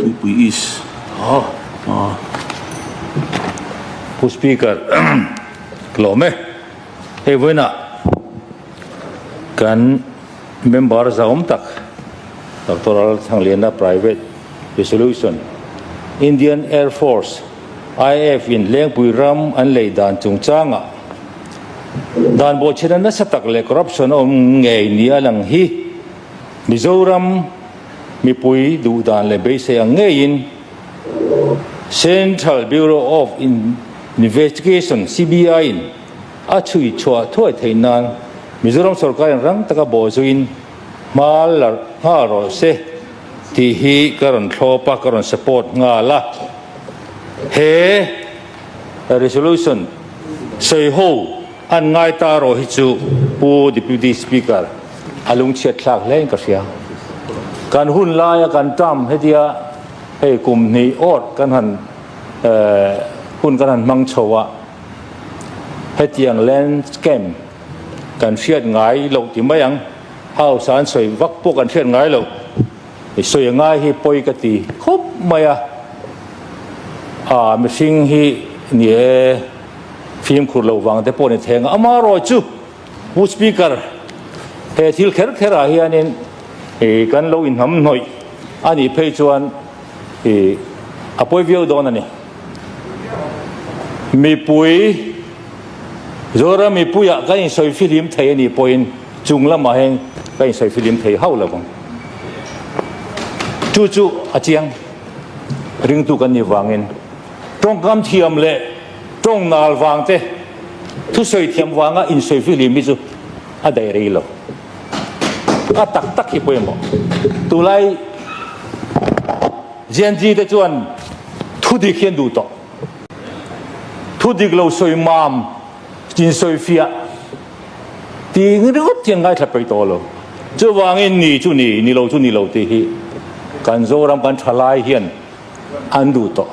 Lengpui East. Who speaker? Klome. Hey, wena. Kan member zaum tak. Doctoral Thangliana Private Resolution. Indian Air Force. IF in Lengpui Ram and Lei Dan Chungchang. Dan bo chena na satak le corruption ngei ni alang hi. Mizoram mi pui du dan le base ang ngayon Central Bureau of Investigation CBI achui chua thoi thainan Mizoram sarkar rang taka bozuin mal haro se ti hi karon thopa karon support nga la he resolution sei ho an ngai ta ro hi chu pu deputy speaker alung chiat thak leng ka sia kan hun la ya kan tam hedia he kum ni ot kan han hun kan han mang chowa hetiang land scam kan fiat ngai lo ti mayang hau san soi vak po kan fiat ngai lo soi ngai hi poi ka ti khop maya mi sing hi ni phim khur lo wang te po ni theng amaro chu pu speaker he thil kher khera hi anin kan lo in ham noi ani phei chuan apoi view don ani mi pui zora mi puya kan soi film thei ani point chungla ma heng kan soi film thei hau la bang chu chu achiang ring tu kan ni wangin tong kam thiam le tong nal wang te thu soi thiam wanga in soi film mi chu a dai ri lo a tak tak hi poemo tu lai gen ji te chuan thu dik hian du to thu dik lo soi mam chin soi fia ti ngi ro tiang ngai thap pai to lo chu wangin ni chu ni lo ti hi kan zo ram kan thalai hian an du to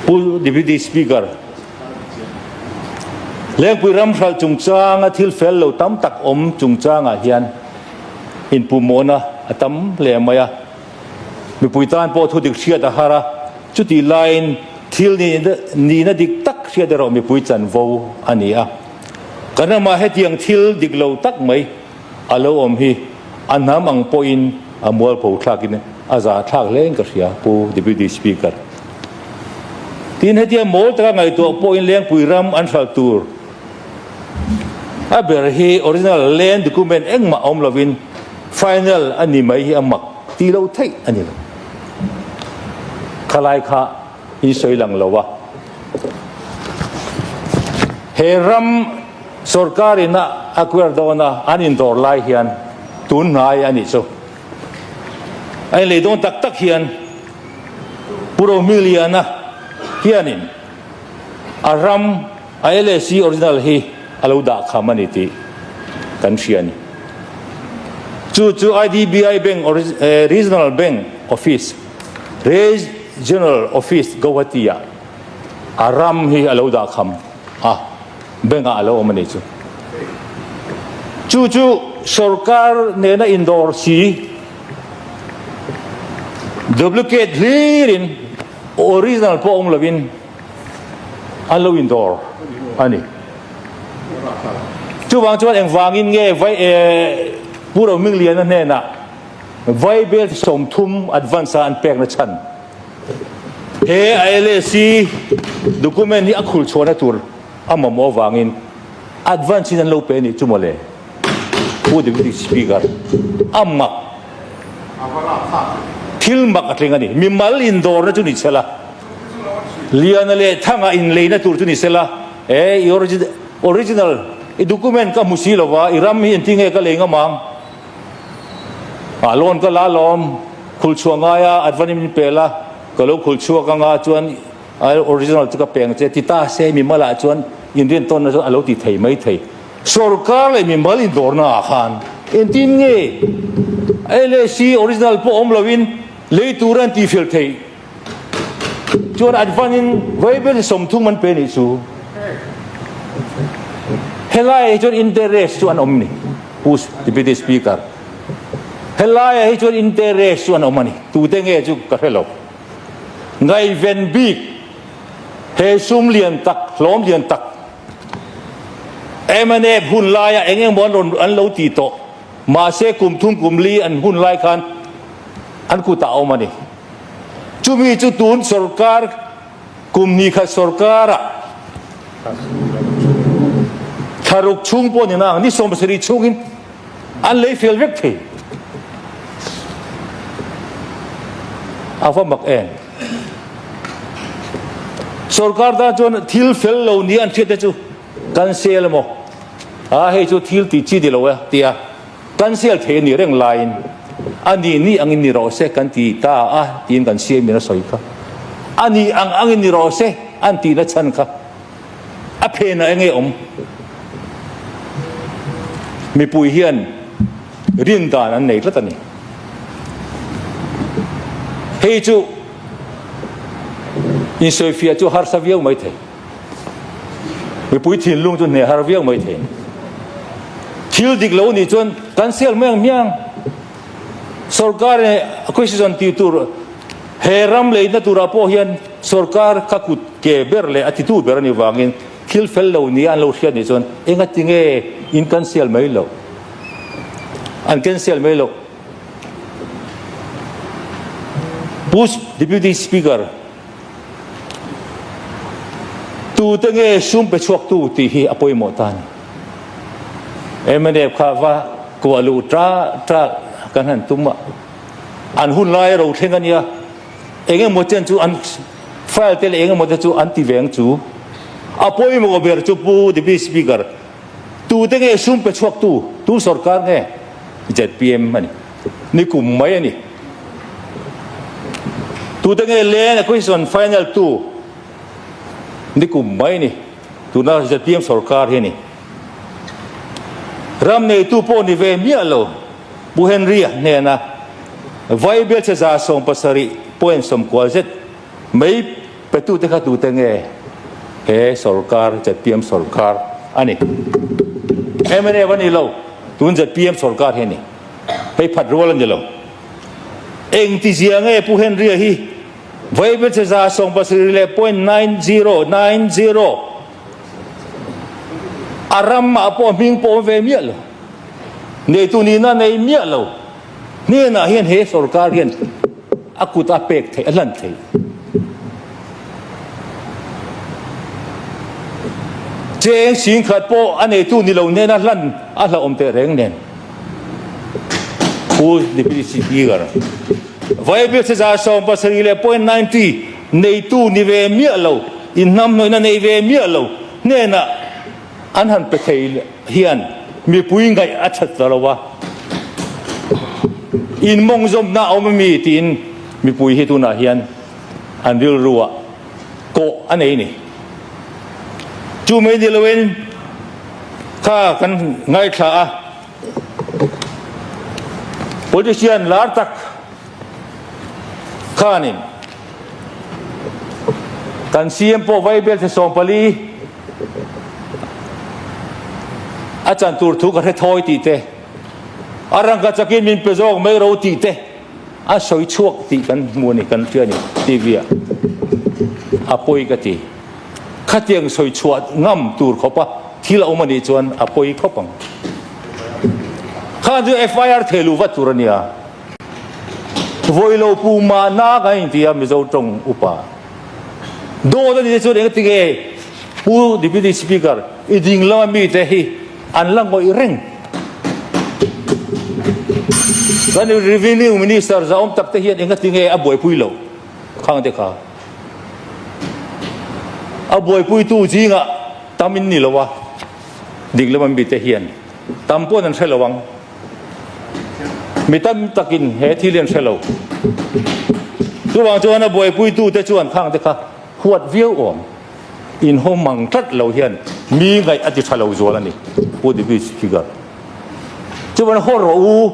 pu deputy speaker Lengpui Ram Sal Chungchang thil fel lo tam tak Chungchang hian in pumona atam le maya mi puitan po thu dik sia da hara chuti line thil ni na dik tak sia da ro mi pui chan vo ania kana ma hetiang thil dik lo tak mai alo hi anam ang poin amol po thlakin aza thak leng ka sia pu deputy speaker tin hetia mol ta ngai to poin Lengpui Ram an sal tur aber hi original land document engma omlovin final ani mai hi amak ti lo thei ani lo khalai kha in soi lang lowa he ram sarkarina akwerdona anin dor lai hian tun nai ani so ai le don tak tak hian puro miliana hianin aram ILC original hi alo da khamani ti kan siani chu IDBI bank regional bank office regional office Guwahatiya aram hi alo da kham bank alo mani chu sarkar ne na endorse duplicate lirin original po omlovin alo indoor ani chu wang chuan eng wangin nge vai puro million na na vai bel som thum advance an pek na chan he ILC document ni akhul chona tur amamo wangin advance in lo pe ni chumole pu deputy speaker amma thil mak atlenga ni mi mal indoor na chu ni chela liana le thanga in leina tur chu ni sela original document ka musilowa iram hi intinge ka lenga mang alon ka la lom khulchuanga ya advanim pela kalo khulchua ka nga chuan original chu ka peng che tita se mi mala chuan indian ton na alo ti thei mai thei sarkar le mi mal in dorna khan intinge LAC original po omlovin le turan ti fel thei chuan advanin viable somthung man pe ni chu helai chuan interest chuan omni who's deputy speaker helai hi chuan interest chuan omani tu te nge chu ka hello ngai ven bik he sum lian tak hlom lian tak emane hun lai engeng bon ron an lo ti to ma se kum thum kum li an hun lai khan an ku ta omani chumi chu tun sarkar kum ni kha sarkara tharuk chung po ni na ni som sri chungin an lei fel vek the afa mak en sarkar da chon thil fel lo ni an thete chu cancel mo hei chu thil ti chi di lo ya tia cancel the ni reng line ani ni angin ni ro se kan ti ta tin kan se mi na soi kha ani angin ni ro se an ti na chan kha a phe na enge om mi pui hian rin dan an nei la tani hei chu in Sofia chu har saviau mai the mi pui thin lung chu ne har viau mai the thil dik lo ni chon cancel miang sarkar question ti tur heram le na tura po hian sarkar ka kut ke berle atitu berani wangin thil fel lo ni an lo hian ni chon enga tinge in cancel mai lo an cancel mai lo push deputy speaker tu tenge sum pe chuak tu ti hi apoi mo tan emane kha wa ko alu tra kan han tuma an hun lai ro thengania enge mo chen chu an file tel enge mo chu an ti veng chu apoi mo ber chu pu deputy speaker tu tenge sum pe chuak tu sarkar nge ZPM mani ni kum mai ani tu tenge len question final tu ni kum mai ni tu na ZPM sarkar he ni ram nei tu po ni ve mi alo bu henry ne na vai bel che za som pasari point som kwaljet mai pe tu te kha tu te nge he sarkar ZPM sarkar ani emane wani lo tun ZPM sarkar he ni hei phat rolan je lo eng ti zia nge pu henry hi vai bel che za som pasari le point 9090 aram ma po ming po ve mi lo nei tu ni na nei mi lo ni na hian he sarkar hian akuta pek the alan the cheng sing khat po ane tu ni lo ne na lan a la om te reng nen pu deputy speaker vai be se za som pasari le point 90 nei tu ni ve mi lo in nam noi na nei ve mi lo ne na an han pe thei hian mi pui ngai a that tarawa in mong zom na om mi tin mi pui hi tu na hian an ril ruwa ko anei ni chu mai di loin kha kan ngai tha a politician lar tak khanin kan CM po vai bel se som pali achan tur thu ka the thoi ti te arang ka chakin min pe jong mai ro ti te a soi chuak ti kan mu ni kan tia ni TV apoi ka ti khatiang soi chuat ngam tur khopa thila omani chuan apoi khopang kha ju FIR thelu wa turania voilo pu ma na ga india mi zo tong upa do da ni chu de ti ge pu deputy speaker iding la mi te hi an lang mo ireng kan revenue minister zaom tak te hian enga tinge a boi pui lo khang te kha a boi pui tu jinga tamin ni lowa diglam bi te hian tampon an thelawang mitam takin he thilen thelo chuwang chuan a boi pui tu te chuan khang te kha huat viau om in hom mang tat lo hian mi ngai ati thalo zola ni pu di bi speaker chuan hor u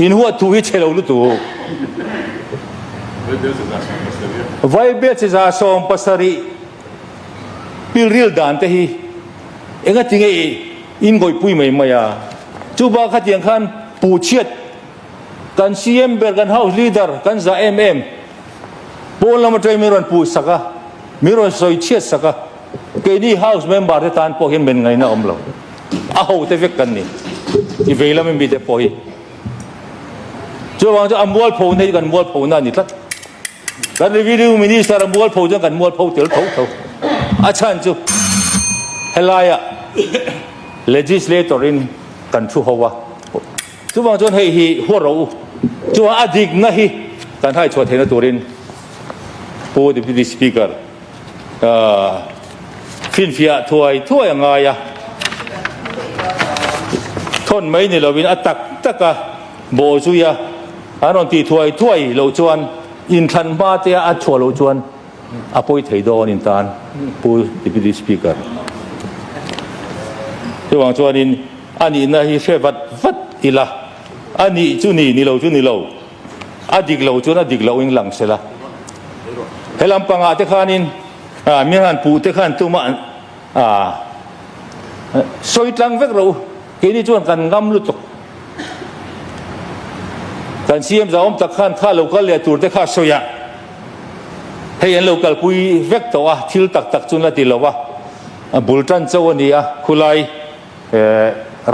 in huat tu hi chelo lu tu vai be che za som pasari pil ril dan te hi enga tinge in goi pui mai maya จูบาขัดยังขันปูเชียดกันซีเอ็มเบอร์กันเฮาส์ลีดเดอร์กันซาเอ็มปูนละมาใจมีรอนปูสักะมีรอนซอยเชียดสักะเกนี่เฮาส์เมมเบอร์ที่ตานพอเห็นเป็นไงนะอมเราเอาเทเวกันนี่ที่เวลาไม่มีแต่พอเห็นจูบาจะอัมวัลพูนให้กันวัลพูนนั่นนี่ทัดกันวิดีโอมินิสารวัลพูนจังกันวัลพูนเตี๋ยวเขาอาจารย์จูเฮลายะ legislatorin kan chu hawa chu bang chon hei hi horo chu adik na hi kan hai chho thena turin po deputy speaker fin fia thuai anga ya thon mai ni lovin atak taka bo chu ya anon ti thuai lo chuan in than ba te a chho lo chuan apoi thei do in tan po deputy speaker chu bang chuan in ani na hi she vat ila ani chu ni lo adik lo chu na dik lo ing lang sela helam panga te khanin mi han pu te khan tu ma soi tlang vek ro ke ni chuan kan ngam lu tok kan siam za om tak khan kha local le tur te kha soya hei an local pui vek to a thil tak chun la ti lo wa bultan chaw ni a khulai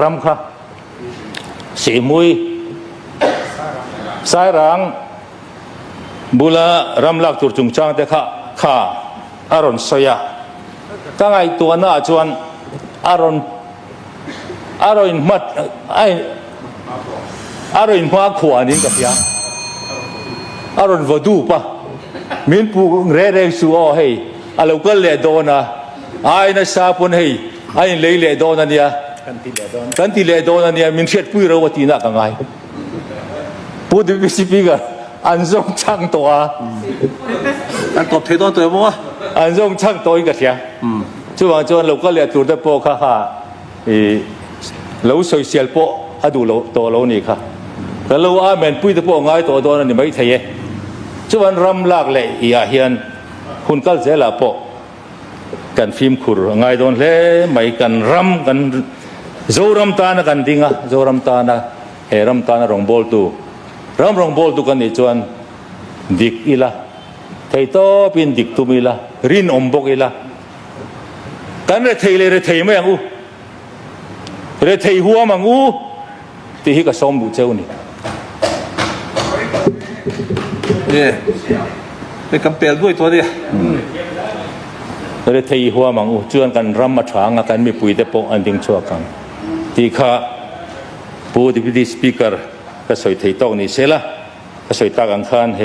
ram khaสีมุยสายรังบุลารำลักตุรจุงจางเด็กข้าอารอนสยาตั้งไอตัวน่าจวนอารอนมัดไออารอนมาขวานี่กับยาอารอนวดูปะมินปูเร่สูอ้อเฮอาลูกเล่โดนะไอ้น่ะซาปุนเฮไอ้เล่โดนะเนี่ยกันที่เลโดนเนี่ยมินเช็ดปุยเราวัตินักไงพูดถึงวิสิปีกันอันทรงช่างตัวอันตบเทตอนตัวมั้งอันทรงช่างตัวอีกเสียช่วงจวนเราก็เรียกตัวเด็กพอค่ะเราใส่เสียลพอให้ดูเราตัวเรานี่ค่ะแต่เราอาเมนปุยเด็กพอง่ายตัวโดนนี่ไม่ใช่ช่วงรำลากเลยอีอาเฮียนคุณก็เสียละพอกันฟิล์มขุรง่ายโดนเลยไม่กันรำกันzoram tana kan dinga zoram tana heram tana rong bol tu rong bol tu kan ni chuan dik ila thei to pin dik tu mila rin ombok ila kan re thei mai ang u re thei huwa mang u ti hi ka som bu cheu niเป็นกำเปลด้วยตัวเดียวre thei huwa mang u chuan kan ram ma thanga kan mi pui te po an ding chua kanที่ข้าผู้deputy speaker ก็สวยที่ตรงนี้เสร็จละก็สวยตากังขันเฮ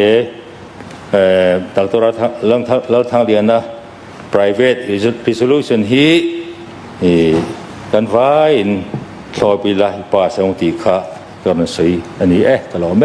ตักตัวเราทางเรียนนะ private resolution ฮีกันไว้ชอบไปละป่าสงตีข้าก็มันสวยอันนี้ตลอดไหม